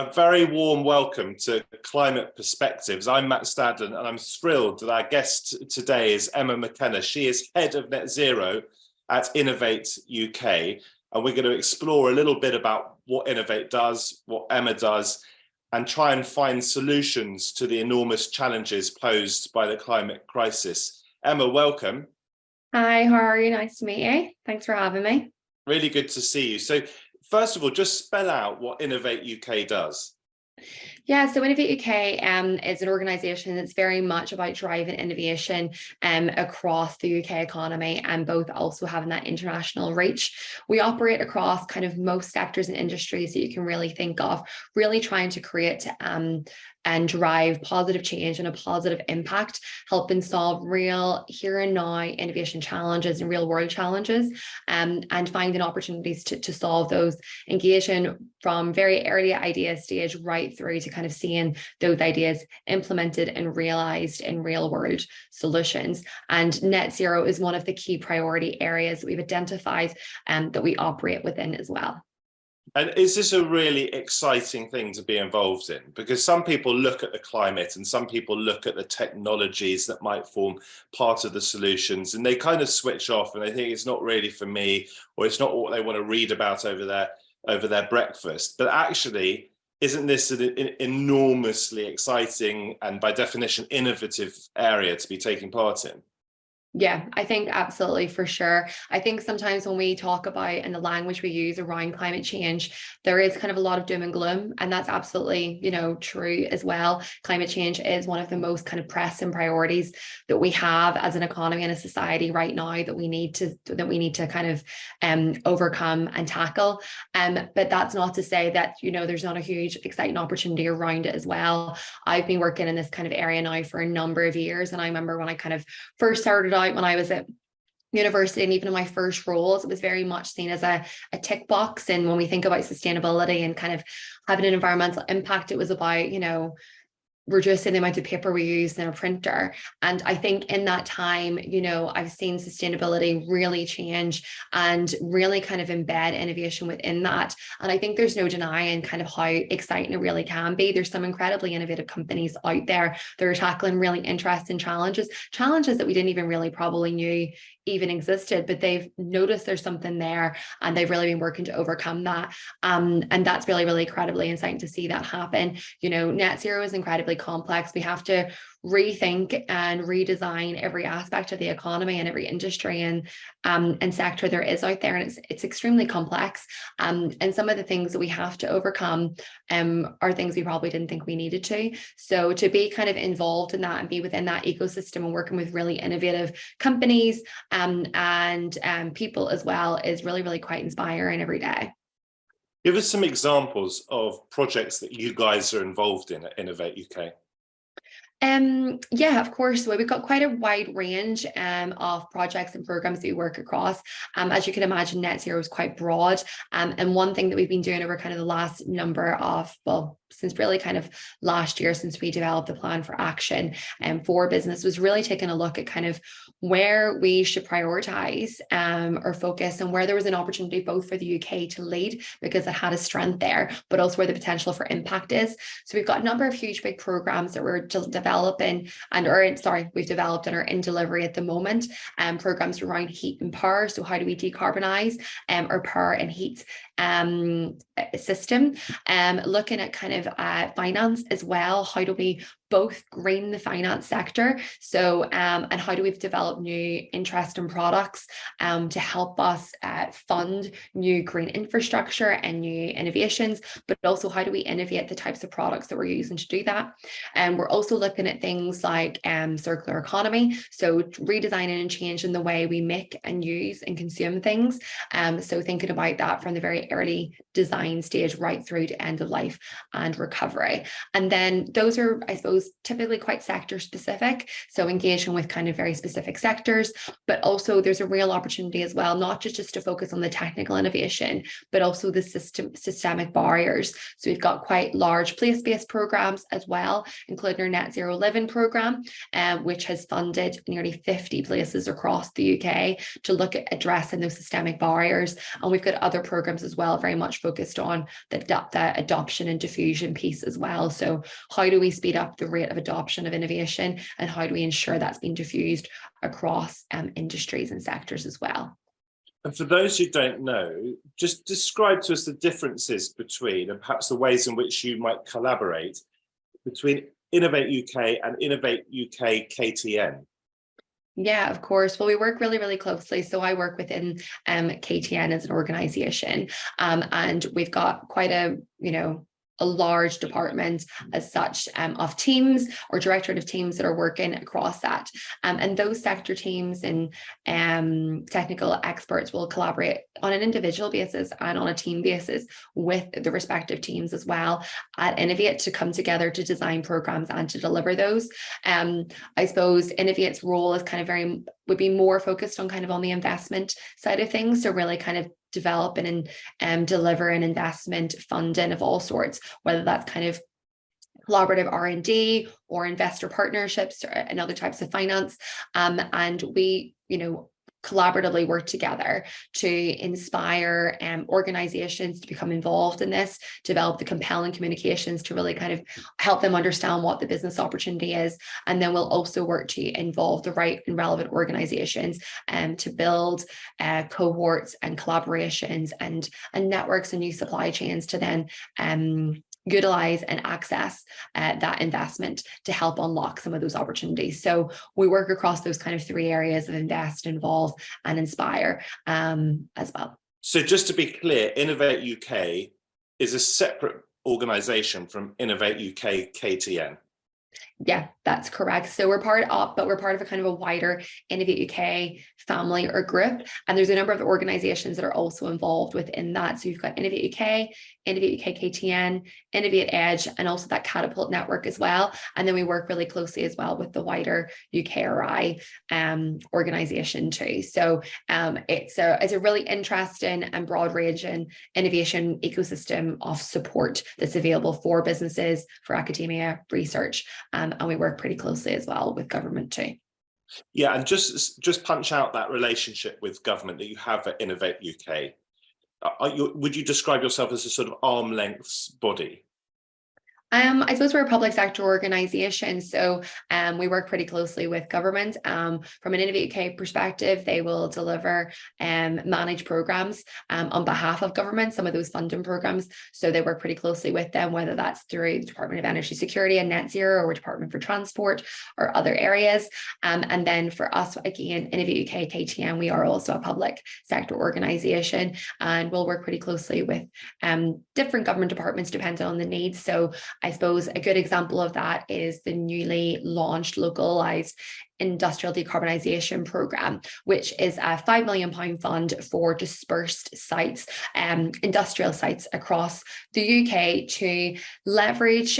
A very warm welcome to Climate Perspectives. I'm Matt Stadlen, and I'm thrilled that our guest today is Emma McKenna. She is Head of Net Zero at Innovate UK, and we're going to explore a little bit about what Innovate does, what Emma does, and try and find solutions to the enormous challenges posed by the climate crisis. Emma, welcome. Hi, how are you? Nice to meet you. Thanks for having me. Really good to see you. So first of all, just spell out what Innovate UK does. Yeah, so Innovate UK is an organisation that's very much about driving innovation across the UK economy, and both also having that international reach. We operate across kind of most sectors and industries that you can really think of, really trying to create and drive positive change and a positive impact, helping solve real here and now innovation challenges and real world challenges, and finding opportunities to solve those, engaging from very early idea stage right through to kind of seeing those ideas implemented and realized in real world solutions. And net zero is one of the key priority areas that we've identified that we operate within as well. And is this a really exciting thing to be involved in? Because some people look at the climate and some people look at the technologies that might form part of the solutions, and they kind of switch off and they think it's not really for me, or it's not what they want to read about over their breakfast. But actually, isn't this an enormously exciting and by definition innovative area to be taking part in? Yeah, I think absolutely, for sure. I think sometimes when we talk about and the language we use around climate change, there is kind of a lot of doom and gloom, and that's absolutely, true as well. Climate change is one of the most kind of pressing priorities that we have as an economy and a society right now that we need to kind of overcome and tackle. But that's not to say that there's not a huge exciting opportunity around it as well. I've been working in this kind of area now for a number of years, and I remember when I kind of first started out when I was at university, and even in my first roles, it was very much seen as a tick box. And when we think about sustainability and kind of having an environmental impact, it was about, reducing the amount of paper we use in a printer. And I think in that time, I've seen sustainability really change and really kind of embed innovation within that. And I think there's no denying kind of how exciting it really can be. There's some incredibly innovative companies out there that are tackling really interesting challenges that we didn't even really probably knew even existed, but they've noticed there's something there and they've really been working to overcome that. And that's really, really incredibly exciting to see that happen. Net zero is incredibly complex. We have to rethink and redesign every aspect of the economy and every industry and sector there is out there, and it's extremely complex. And some of the things that we have to overcome are things we probably didn't think we needed to. So to be kind of involved in that and be within that ecosystem and working with really innovative companies and people as well is really, really quite inspiring every day. Give us some examples of projects that you guys are involved in at Innovate UK. Yeah, of course. So we've got quite a wide range of projects and programs that we work across. As you can imagine, net zero is quite broad. And one thing that we've been doing over kind of the last number of, since really kind of last year, since we developed the plan for action for business, was really taking a look at kind of where we should prioritize or focus, and where there was an opportunity both for the UK to lead because it had a strength there, but also where the potential for impact is. So we've got a number of huge big programs that we're we've developed and are in delivery at the moment. Programs around heat and power. So how do we decarbonize our power and heat system? Looking at kind of finance as well. How do we both green the finance sector? So, and how do we develop new interesting products to help us fund new green infrastructure and new innovations, but also how do we innovate the types of products that we're using to do that? And we're also looking at things like circular economy. So redesigning and changing the way we make and use and consume things. So thinking about that from the very early design stage right through to end of life and recovery. And then those are, I suppose, suppose, typically quite sector specific. So engaging with kind of very specific sectors, but also there's a real opportunity as well, not just to focus on the technical innovation, but also the systemic barriers. So we've got quite large place-based programs as well, including our Net Zero Living program, which has funded nearly 50 places across the UK to look at addressing those systemic barriers. And we've got other programs as well, very much focused on the adoption and diffusion piece as well. So how do we speed up the rate of adoption of innovation, and how do we ensure that's being diffused across industries and sectors as well? And for those who don't know, just describe to us the differences between, and perhaps the ways in which you might collaborate between Innovate UK and Innovate UK KTN. Yeah, of course. Well, we work really, really closely. So I work within KTN as an organization, and we've got quite a large department as such of teams or directorate of teams that are working across that. And those sector teams and technical experts will collaborate on an individual basis and on a team basis with the respective teams as well at Innovate to come together to design programs and to deliver those. I suppose Innovate's role is kind of would be more focused on kind of on the investment side of things. So really kind of developing and deliver an investment funding of all sorts, whether that's kind of collaborative R&D or investor partnerships and other types of finance. And we, collaboratively work together to inspire organizations to become involved in this, develop the compelling communications to really kind of help them understand what the business opportunity is. And then we'll also work to involve the right and relevant organizations to build cohorts and collaborations and networks and new supply chains to then utilize and access that investment to help unlock some of those opportunities. So we work across those kind of three areas of invest, involve, and inspire as well. So just to be clear, Innovate UK is a separate organisation from Innovate UK KTN. Yeah, that's correct. So we're part of a kind of a wider Innovate UK family or group. And there's a number of organizations that are also involved within that. So you've got Innovate UK, Innovate UK KTN, Innovate Edge, and also that Catapult network as well. And then we work really closely as well with the wider UKRI organization too. So it's a really interesting and broad ranging innovation ecosystem of support that's available for businesses, for academia, research, and we work pretty closely as well with government too. Yeah, and just punch out that relationship with government that you have at Innovate UK. Would you describe yourself as a sort of arm's length body? I suppose we're a public sector organisation, so we work pretty closely with government. From an Innovate UK perspective, they will deliver managed programmes on behalf of government, some of those funding programmes. So they work pretty closely with them, whether that's through the Department of Energy Security and Net Zero, or Department for Transport, or other areas. And then for us, again, Innovate UK KTN, we are also a public sector organisation, and we'll work pretty closely with different government departments depending on the needs. So I suppose a good example of that is the newly launched localised industrial decarbonisation programme, which is a £5 million fund for dispersed sites, industrial sites across the UK to leverage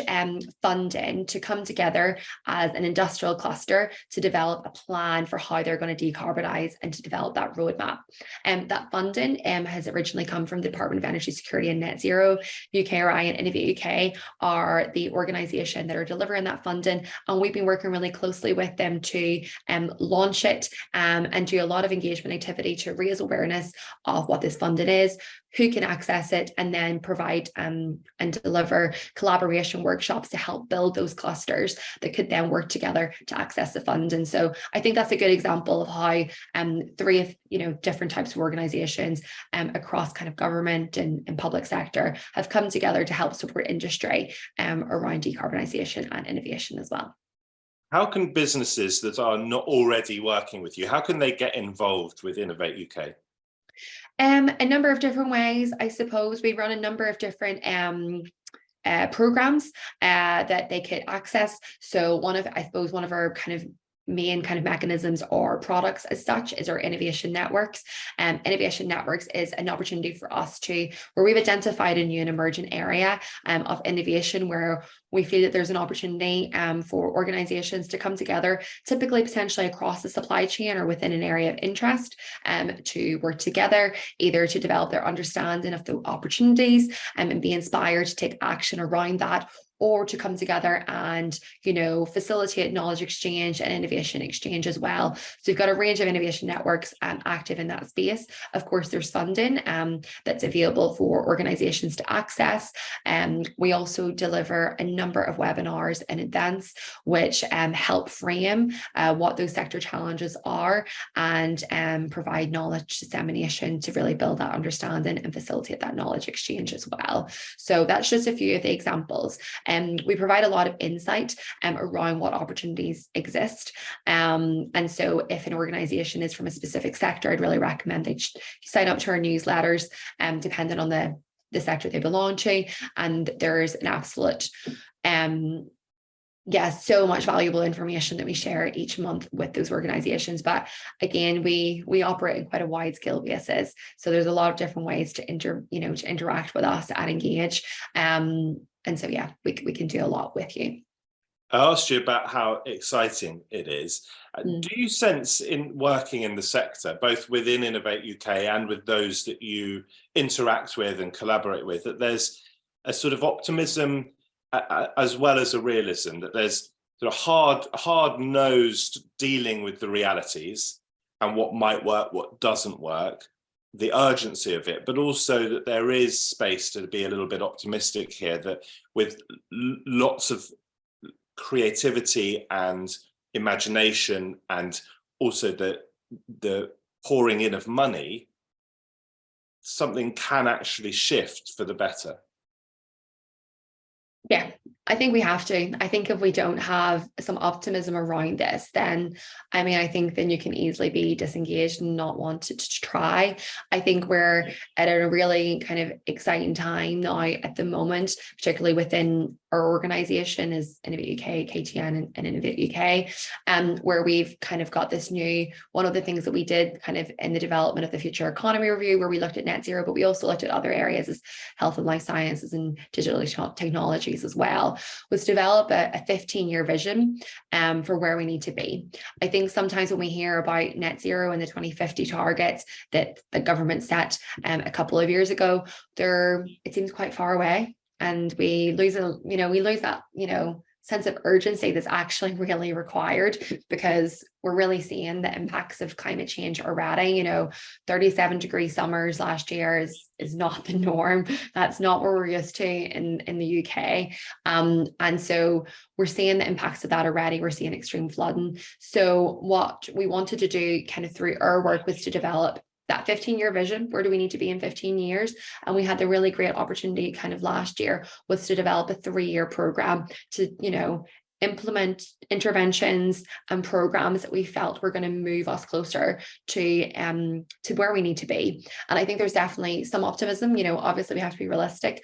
funding to come together as an industrial cluster to develop a plan for how they're going to decarbonise and to develop that roadmap. That funding has originally come from the Department of Energy Security and Net Zero. UKRI and Innovate UK are the organisation that are delivering that funding, and we've been working really closely with them to launch it and do a lot of engagement activity to raise awareness of what this funding is, who can access it, and then provide and deliver collaboration workshops to help build those clusters that could then work together to access the fund. And so I think that's a good example of how three different types of organizations across kind of government and public sector have come together to help support industry around decarbonisation and innovation as well. How can businesses that are not already working with you, how can they get involved with Innovate UK? A number of different ways, I suppose. We run a number of different programs that they could access. So one of our kind of main kind of mechanisms or products as such is our innovation networks. Innovation networks is an opportunity for us to, where we've identified a new and emerging area of innovation where we feel that there's an opportunity for organizations to come together, typically potentially across the supply chain or within an area of interest, to work together, either to develop their understanding of the opportunities and be inspired to take action around that, or to come together and, you know, facilitate knowledge exchange and innovation exchange as well. So we've got a range of innovation networks active in that space. Of course, there's funding that's available for organizations to access. We also deliver a number of webinars and events which help frame what those sector challenges are and provide knowledge dissemination to really build that understanding and facilitate that knowledge exchange as well. So that's just a few of the examples. We provide a lot of insight around what opportunities exist. And so if an organization is from a specific sector, I'd really recommend they sign up to our newsletters, depending on the sector they belong to. And there's an absolute, so much valuable information that we share each month with those organizations. But again, we operate in quite a wide scale basis. So there's a lot of different ways to interact with us and engage. And so, yeah, we can do a lot with you. I asked you about how exciting it is. Do you sense in working in the sector, both within Innovate UK and with those that you interact with and collaborate with, that there's a sort of optimism as well as a realism, that there's sort of hard-nosed dealing with the realities and what might work, what doesn't work, the urgency of it, but also that there is space to be a little bit optimistic here, that with lots of creativity and imagination and also the pouring in of money, something can actually shift for the better? Yeah, I think we have to. I think if we don't have some optimism around this, then, I mean, I think then you can easily be disengaged and not want to try. I think we're at a really kind of exciting time now at the moment, particularly within our organization is Innovate UK, KTN and Innovate UK, where we've kind of got this new, one of the things that we did kind of in the development of the future economy review, where we looked at net zero, but we also looked at other areas as health and life sciences and digital technologies as well, was develop a 15-year vision for where we need to be. I think sometimes when we hear about net zero and the 2050 targets that the government set a couple of years ago, it seems quite far away. And we lose that, sense of urgency that's actually really required, because we're really seeing the impacts of climate change already. 37-degree summers last year is not the norm. That's not what we're used to in the UK. And so we're seeing the impacts of that already. We're seeing extreme flooding. So what we wanted to do kind of through our work was to develop that 15-year vision. Where do we need to be in 15 years? And we had the really great opportunity kind of last year was to develop a 3-year program to, implement interventions and programs that we felt were going to move us closer to where we need to be. And I think there's definitely some optimism. Obviously we have to be realistic.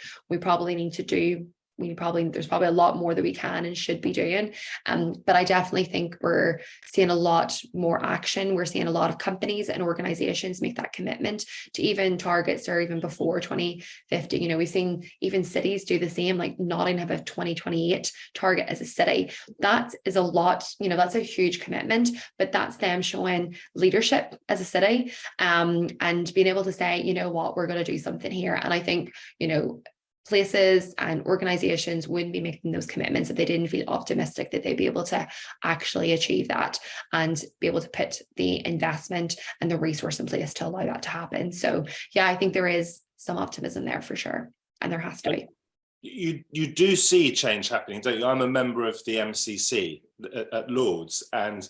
There's probably a lot more that we can and should be doing. But I definitely think we're seeing a lot more action. We're seeing a lot of companies and organizations make that commitment to even targets or even before 2050. We've seen even cities do the same, like Nottingham have a 2028 target as a city. That is a lot, that's a huge commitment, but that's them showing leadership as a city, and being able to say, we're going to do something here. And I think, places and organizations wouldn't be making those commitments if they didn't feel optimistic that they'd be able to actually achieve that and be able to put the investment and the resource in place to allow that to happen. So yeah, I think there is some optimism there for sure. And there has to be. You do see change happening, don't you? I'm a member of the MCC at Lords, and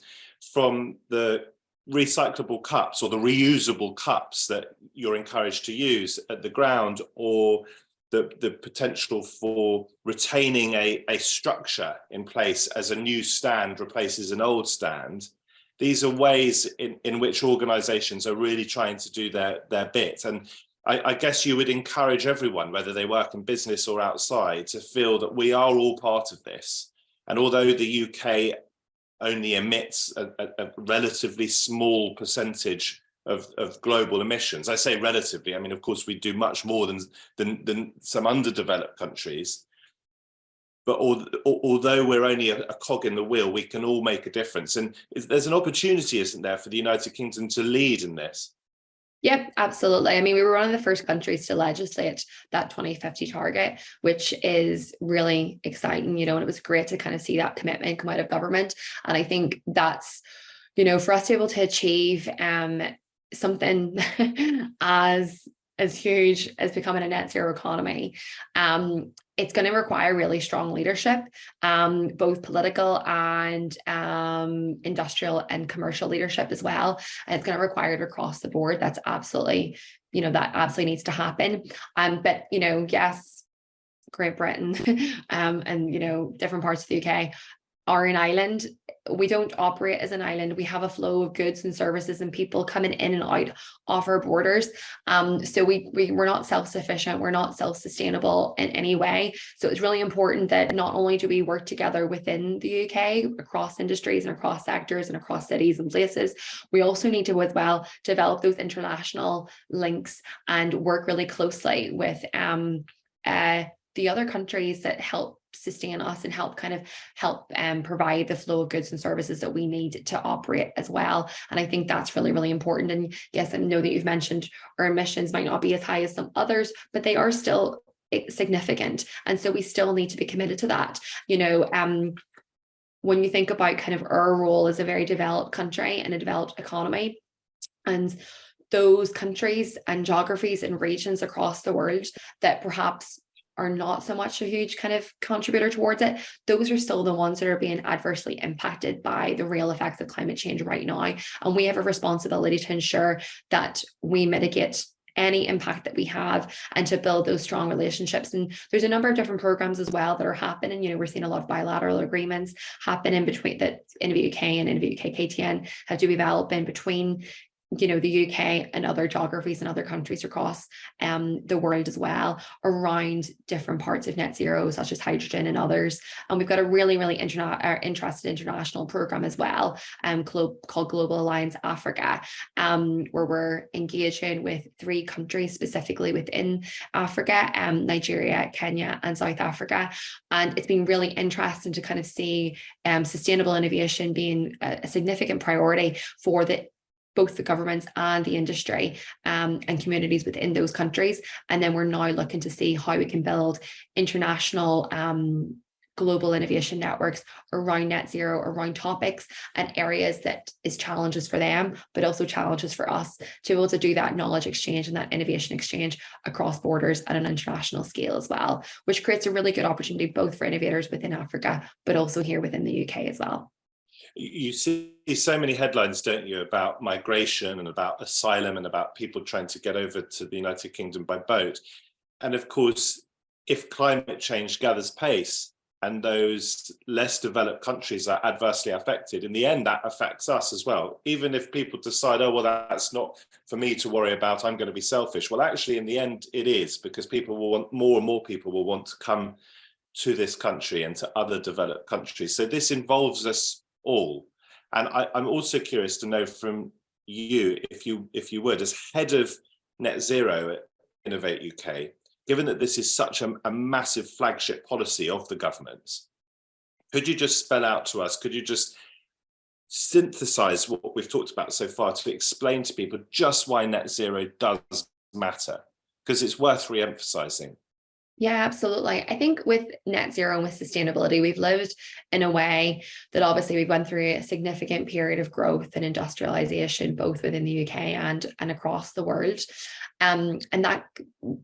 from the recyclable cups or the reusable cups that you're encouraged to use at the ground, or the potential for retaining a structure in place as a new stand replaces an old stand. These are ways in which organizations are really trying to do their bit. And I guess you would encourage everyone, whether they work in business or outside, to feel that we are all part of this. And although the UK only emits a relatively small percentage of global emissions. I say relatively, I mean, of course, we do much more than some underdeveloped countries. But although we're only a cog in the wheel, we can all make a difference. And there's an opportunity, isn't there, for the United Kingdom to lead in this? Yep, absolutely. I mean, we were one of the first countries to legislate that 2050 target, which is really exciting, and it was great to kind of see that commitment come out of government. And I think that's, for us to be able to achieve something as huge as becoming a net zero economy, it's going to require really strong leadership, both political and industrial and commercial leadership as well. And it's going to require it across the board. That's absolutely, that absolutely needs to happen. But, yes, Great Britain and, different parts of the UK are an island. We don't operate as an island. We have a flow of goods and services and people coming in and out of our borders. So we're not self-sufficient. We're not self-sustainable in any way. So it's really important that not only do we work together within the UK, across industries and across sectors and across cities and places, we also need to as well develop those international links and work really closely with the other countries that help sustain us and help provide the flow of goods and services that we need to operate as well. And I think that's really, really important. And yes, I know that you've mentioned our emissions might not be as high as some others, but they are still significant. And so we still need to be committed to that. When you think about kind of our role as a very developed country and a developed economy, and those countries and geographies and regions across the world that perhaps are not so much a huge kind of contributor towards it, those are still the ones that are being adversely impacted by the real effects of climate change right now. And we have a responsibility to ensure that we mitigate any impact that we have and to build those strong relationships. And there's a number of different programs as well that are happening. We're seeing a lot of bilateral agreements happen in between that Innovate UK and Innovate UK KTN have to be developing between the UK and other geographies and other countries across the world as well, around different parts of net zero, such as hydrogen and others. And we've got a really, really interested international program as well, called Global Alliance Africa, where we're engaging with 3 countries specifically within Africa, Nigeria, Kenya, and South Africa. And it's been really interesting to kind of see sustainable innovation being a significant priority for both the governments and the industry and communities within those countries. And then we're now looking to see how we can build international global innovation networks around net zero, around topics and areas that is challenges for them, but also challenges for us to be able to do that knowledge exchange and that innovation exchange across borders at an international scale as well, which creates a really good opportunity both for innovators within Africa, but also here within the UK as well. You see so many headlines, don't you, about migration and about asylum and about people trying to get over to the United Kingdom by boat. And of course, if climate change gathers pace and those less developed countries are adversely affected, in the end, that affects us as well. Even if people decide, oh, well, that's not for me to worry about, I'm going to be selfish. Well, actually, in the end, it is, because people will want, more and more people will want to come to this country and to other developed countries. So this involves us all. And I'm also curious to know from you, if you would, as head of net zero at Innovate UK, given that this is such a massive flagship policy of the government, could you just spell out to us, could you just synthesize what we've talked about so far to explain to people just why net zero does matter? Because it's worth re-emphasizing. Yeah, absolutely. I think with net zero and with sustainability, we've lived in a way that obviously we've went through a significant period of growth and industrialization, both within the UK and across the world. And that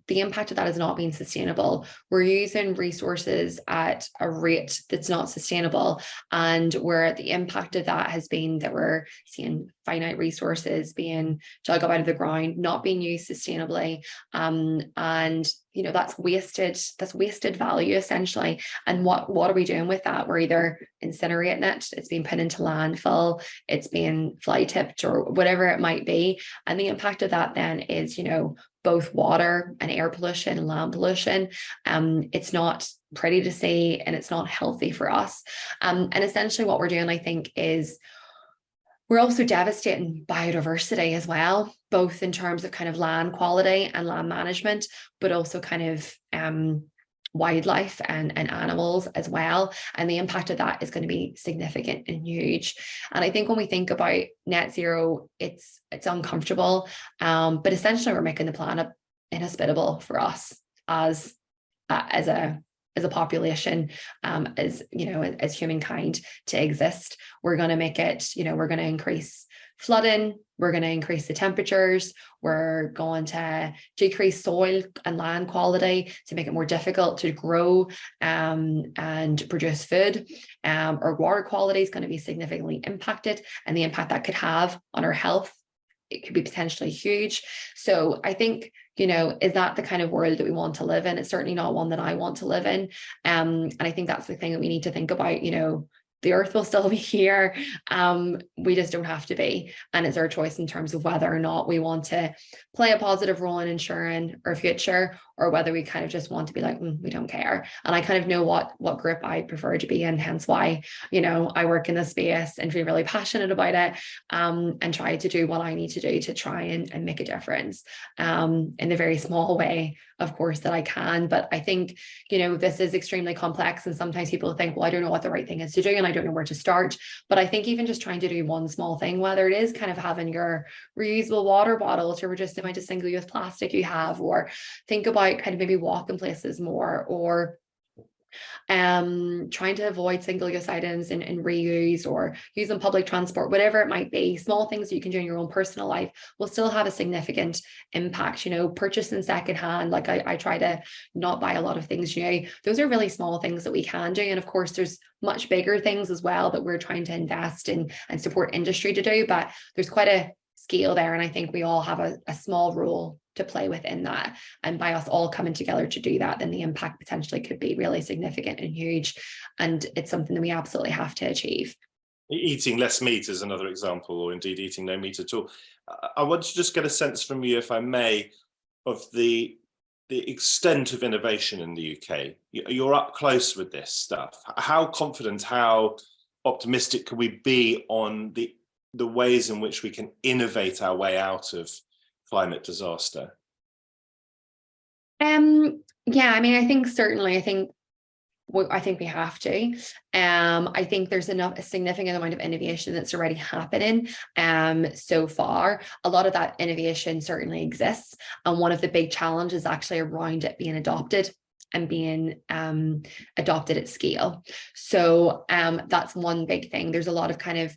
the impact of that has not been sustainable. We're using resources at a rate that's not sustainable. And where the impact of that has been that we're seeing finite resources being dug up out of the ground, not being used sustainably. And that's wasted value essentially. And what are we doing with that? We're either incinerating it, it's being put into landfill, it's being fly tipped or whatever it might be. And the impact of that then is, you know, both water and air pollution and land pollution. It's not pretty to see, and it's not healthy for us. And essentially what we're doing, I think, is we're also devastating biodiversity as well, both in terms of kind of land quality and land management, but also kind of wildlife and animals as well. And the impact of that is going to be significant and huge. And I think when we think about net zero, it's uncomfortable, but essentially we're making the planet inhospitable for us as a population, as you know, as humankind to exist. We're going to make it, you know, we're going to increase flooding, we're going to increase the temperatures, we're going to decrease soil and land quality to make it more difficult to grow and produce food. Our water quality is going to be significantly impacted, and the impact that could have on our health, it could be potentially huge. So I think, you know, is that the kind of world that we want to live in? It's certainly not one that I want to live in. And I think that's the thing that we need to think about. You know, the earth will still be here. We just don't have to be. And it's our choice in terms of whether or not we want to play a positive role in ensuring our future, or whether we kind of just want to be like, we don't care. And I kind of know what group I prefer to be in, hence why, you know, I work in this space and feel really passionate about it, and try to do what I need to do to try and make a difference in the very small way, of course, that I can. But I think, you know, this is extremely complex, and sometimes people think, well, I don't know what the right thing is to do, and I don't know where to start. But I think even just trying to do one small thing, whether it is kind of having your reusable water bottles to reduce the amount of single-use plastic you have, or think about kind of maybe walking places more, or trying to avoid single-use items and reuse, or using public transport, whatever it might be. Small things that you can do in your own personal life will still have a significant impact. You know, purchasing secondhand, like I try to not buy a lot of things, you know, those are really small things that we can do. And of course, there's much bigger things as well that we're trying to invest in and support industry to do, but there's quite a scale there. And I think we all have a small role to play within that. And by us all coming together to do that, then the impact potentially could be really significant and huge. And it's something that we absolutely have to achieve. Eating less meat is another example, or indeed eating no meat at all. I want to just get a sense from you, if I may, of the extent of innovation in the UK. You're up close with this stuff. How confident, how optimistic can we be on the ways in which we can innovate our way out of climate disaster? Yeah, I mean, I think certainly, I think we have to. I think there's a significant amount of innovation that's already happening so far. A lot of that innovation certainly exists, and one of the big challenges actually around it being adopted and being adopted at scale. So that's one big thing. There's a lot of kind of,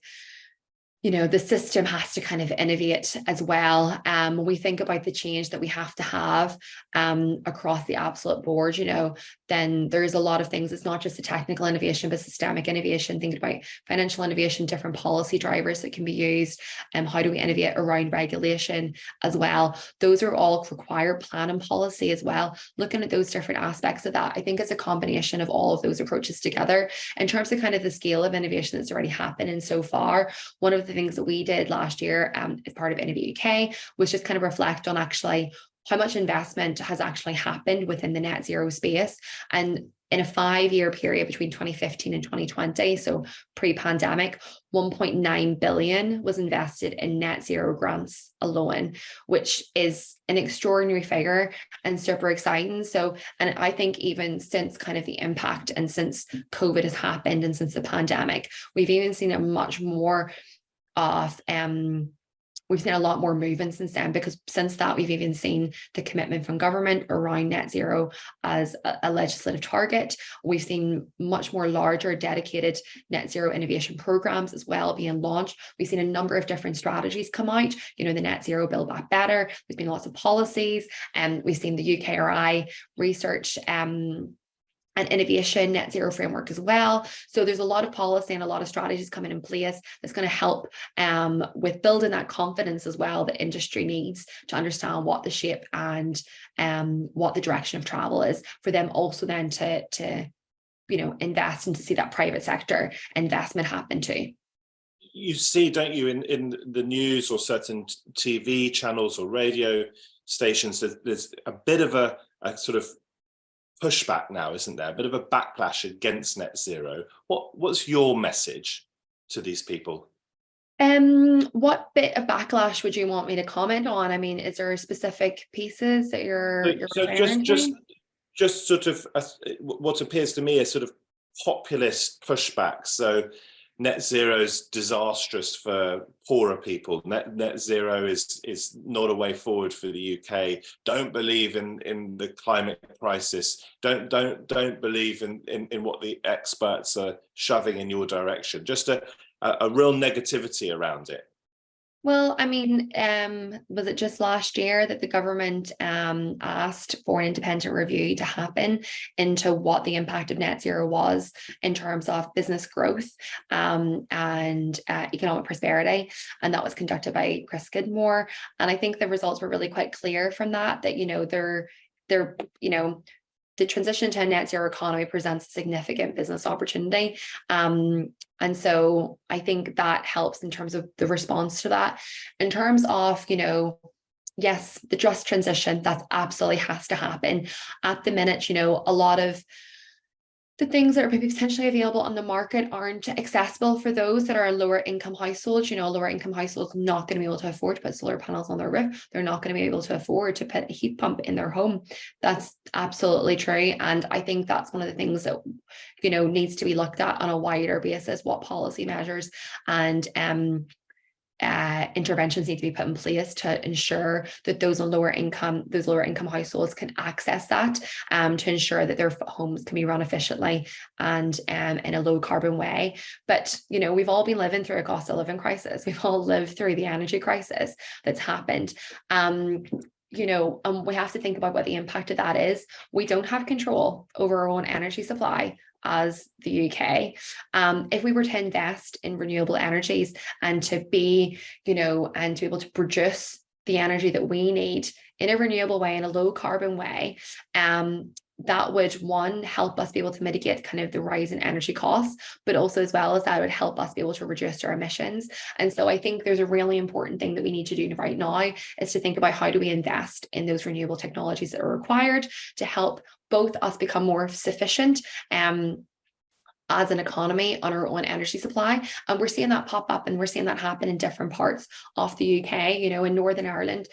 you know, the system has to kind of innovate as well. When we think about the change that we have to have across the absolute board, you know, then there's a lot of things. It's not just the technical innovation, but systemic innovation, thinking about financial innovation, different policy drivers that can be used, and how do we innovate around regulation as well. Those are all required plan and policy as well. Looking at those different aspects of that, I think it's a combination of all of those approaches together. In terms of kind of the scale of innovation that's already happening so far, one of the things that we did last year as part of Innovate UK was just kind of reflect on actually how much investment has actually happened within the net zero space. And in a 5-year period between 2015 and 2020, so pre-pandemic, 1.9 billion was invested in net zero grants alone, which is an extraordinary figure and super exciting. So, and I think even since kind of the impact and since COVID has happened and since the pandemic, we've even seen a much more of we've seen a lot more movement since then, because since that we've even seen the commitment from government around net zero as a legislative target. We've seen much more larger dedicated net zero innovation programs as well being launched. We've seen a number of different strategies come out, you know, the net zero Build Back Better. There's been lots of policies, and we've seen the UKRI research and innovation net zero framework as well. So there's a lot of policy and a lot of strategies coming in place that's going to help with building that confidence as well that industry needs to understand what the shape and what the direction of travel is, for them also then to invest and to see that private sector investment happen too. You see, don't you, in the news or certain TV channels or radio stations, there's a bit of a sort of pushback now, isn't there? A bit of a backlash against net zero. What's your message to these people? What bit of backlash would you want me to comment on? I mean, is there specific pieces that you're referring to? Just sort of what appears to me as sort of populist pushback. So net zero is disastrous for poorer people. Net zero is not a way forward for the UK. Don't believe in the climate crisis. Don't believe in what the experts are shoving in your direction. Just a real negativity around it. Well, I mean, was it just last year that the government asked for an independent review to happen into what the impact of net zero was in terms of business growth and economic prosperity? And that was conducted by Chris Skidmore. And I think the results were really quite clear from that, the transition to a net zero economy presents a significant business opportunity. And so I think that helps in terms of the response to that. In terms of, yes, the just transition, that absolutely has to happen. At the minute, a lot of the things that are potentially available on the market aren't accessible for those that are lower income households. Lower income households not going to be able to afford to put solar panels on their roof. They're not going to be able to afford to put a heat pump in their home. That's absolutely true. And I think that's one of the things that, needs to be looked at on a wider basis, what policy measures and interventions need to be put in place to ensure that those lower income households can access that, to ensure that their homes can be run efficiently and in a low carbon way. But we've all been living through a cost of living crisis. We've all lived through the energy crisis that's happened. And we have to think about what the impact of that is. We don't have control over our own energy supply as the UK. If we were to invest in renewable energies and to be, and to be able to produce the energy that we need in a renewable way, in a low carbon way, that would, one, help us be able to mitigate kind of the rise in energy costs, but also as well as that would help us be able to reduce our emissions. And so I think there's a really important thing that we need to do right now is to think about how do we invest in those renewable technologies that are required to help both us become more sufficient as an economy on our own energy supply. And we're seeing that pop up and we're seeing that happen in different parts of the UK. In Northern Ireland,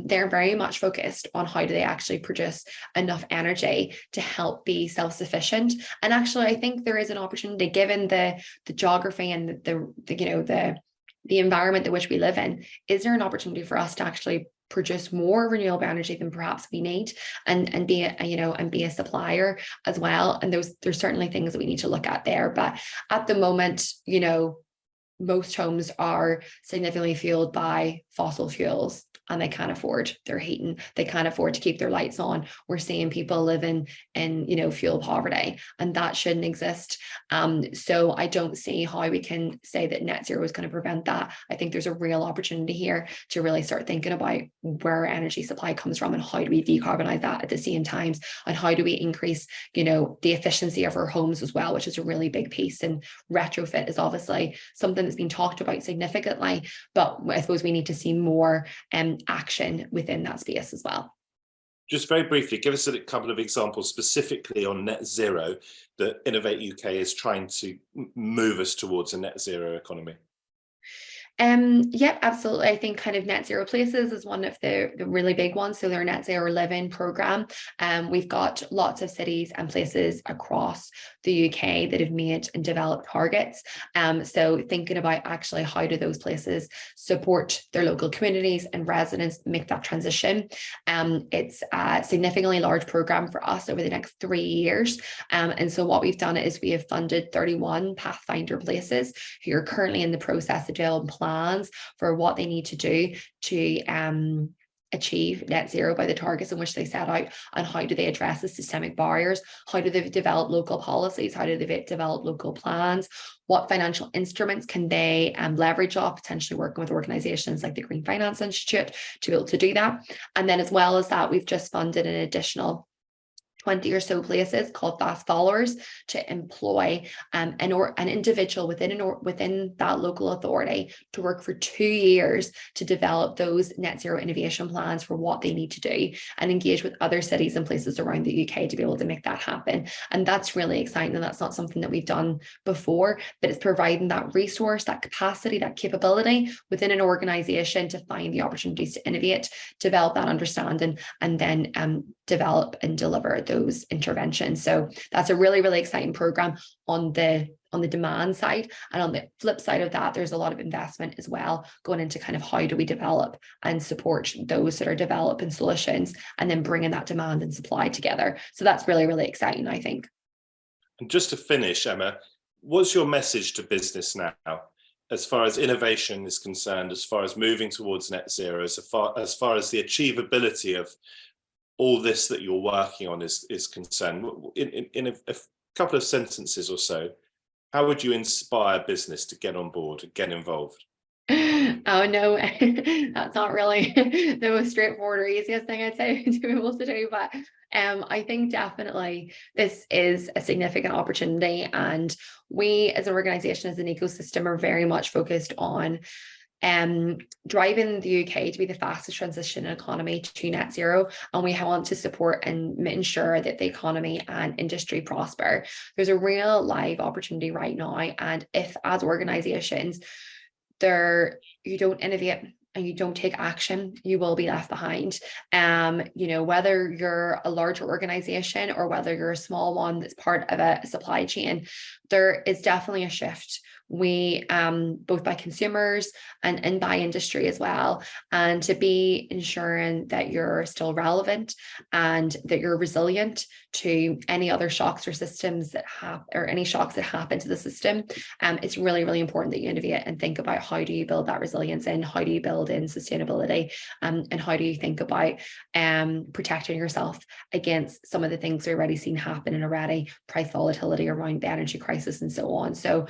they're very much focused on how do they actually produce enough energy to help be self-sufficient. And actually, I think there is an opportunity, given the geography and the environment in which we live in. Is there an opportunity for us to actually produce more renewable energy than perhaps we need and be a supplier as well? And there's certainly things that we need to look at there. But at the moment, most homes are significantly fueled by fossil fuels and they can't afford their heating. They can't afford to keep their lights on. We're seeing people living in fuel poverty, and that shouldn't exist. So I don't see how we can say that net zero is going to prevent that. I think there's a real opportunity here to really start thinking about where our energy supply comes from and how do we decarbonize that at the same time, and how do we increase, the efficiency of our homes as well, which is a really big piece. And retrofit is obviously something that's been talked about significantly, but I suppose we need to see more action within that space as well. Just very briefly, give us a couple of examples specifically on net zero that Innovate UK is trying to move us towards a net zero economy. Yep, absolutely. I think kind of net zero places is one of the really big ones. So their net zero living program. We've got lots of cities and places across the UK that have made and developed targets. So thinking about actually how do those places support their local communities and residents make that transition. It's a significantly large program for us over the next 3 years. And so what we've done is we have funded 31 Pathfinder places who are currently in the process of developing plans for what they need to do to achieve net zero by the targets in which they set out, and how do they address the systemic barriers, how do they develop local policies, how do they develop local plans, what financial instruments can they leverage off, potentially working with organizations like the Green Finance Institute to be able to do that. And then as well as that, we've just funded an additional 20 or so places called fast followers to employ an individual within that local authority to work for 2 years to develop those net zero innovation plans for what they need to do, and engage with other cities and places around the UK to be able to make that happen. And that's really exciting, and that's not something that we've done before, but it's providing that resource, that capacity, that capability within an organization to find the opportunities to innovate, develop that understanding, and then develop and deliver those interventions. So that's a really, really exciting program on the demand side. And on the flip side of that, there's a lot of investment as well going into kind of how do we develop and support those that are developing solutions, and then bringing that demand and supply together. So that's really, really exciting, I think. And just to finish, Emma, what's your message to business now, as far as innovation is concerned, as far as moving towards net zero, as far as the achievability of all this that you're working on is concerned? In a couple of sentences or so, how would you inspire business to get on board and get involved? Oh no, that's not really the most straightforward or easiest thing I'd say to be able to do, but I think definitely this is a significant opportunity, and we as an organization, as an ecosystem, are very much focused on driving the UK to be the fastest transition economy to net zero, and we want to support and ensure that the economy and industry prosper. There's a real live opportunity right now, and if as organizations you don't innovate and you don't take action, you will be left behind. Whether you're a larger organization or whether you're a small one that's part of a supply chain, there is definitely a shift. We both by consumers and by industry as well, and to be ensuring that you're still relevant and that you're resilient to any other shocks or systems that any shocks that happen to the system. It's really, really important that you innovate and think about how do you build that resilience in, how do you build in sustainability, and how do you think about protecting yourself against some of the things we've already seen happening already, price volatility around the energy crisis and so on. So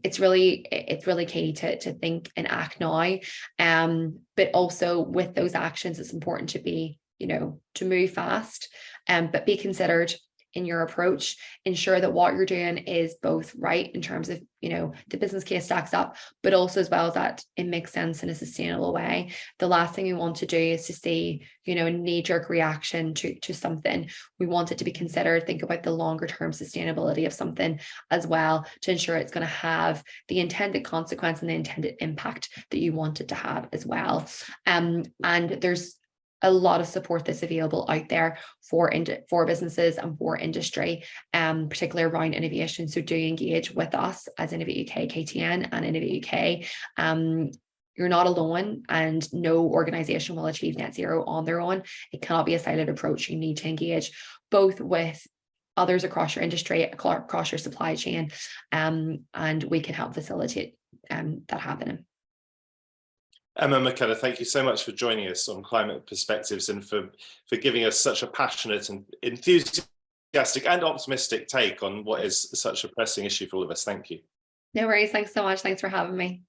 it's really key to think and act now, but also with those actions, it's important to be, to move fast, but be considered in your approach. Ensure that what you're doing is both right in terms of, the business case stacks up, but also as well that it makes sense in a sustainable way. The last thing we want to do is to see, a knee-jerk reaction to something. We want it to be considered, think about the longer term sustainability of something as well, to ensure it's going to have the intended consequence and the intended impact that you want it to have as well. And there's a lot of support that's available out there for businesses and for industry, particularly around innovation. So do engage with us as Innovate UK, KTN and Innovate UK. You're not alone, and no organization will achieve net zero on their own. It cannot be a siloed approach. You need to engage both with others across your industry, across your supply chain, and we can help facilitate that happening. Emma McKenna, thank you so much for joining us on Climate Perspectives, and for giving us such a passionate and enthusiastic and optimistic take on what is such a pressing issue for all of us. Thank you. No worries. Thanks so much. Thanks for having me.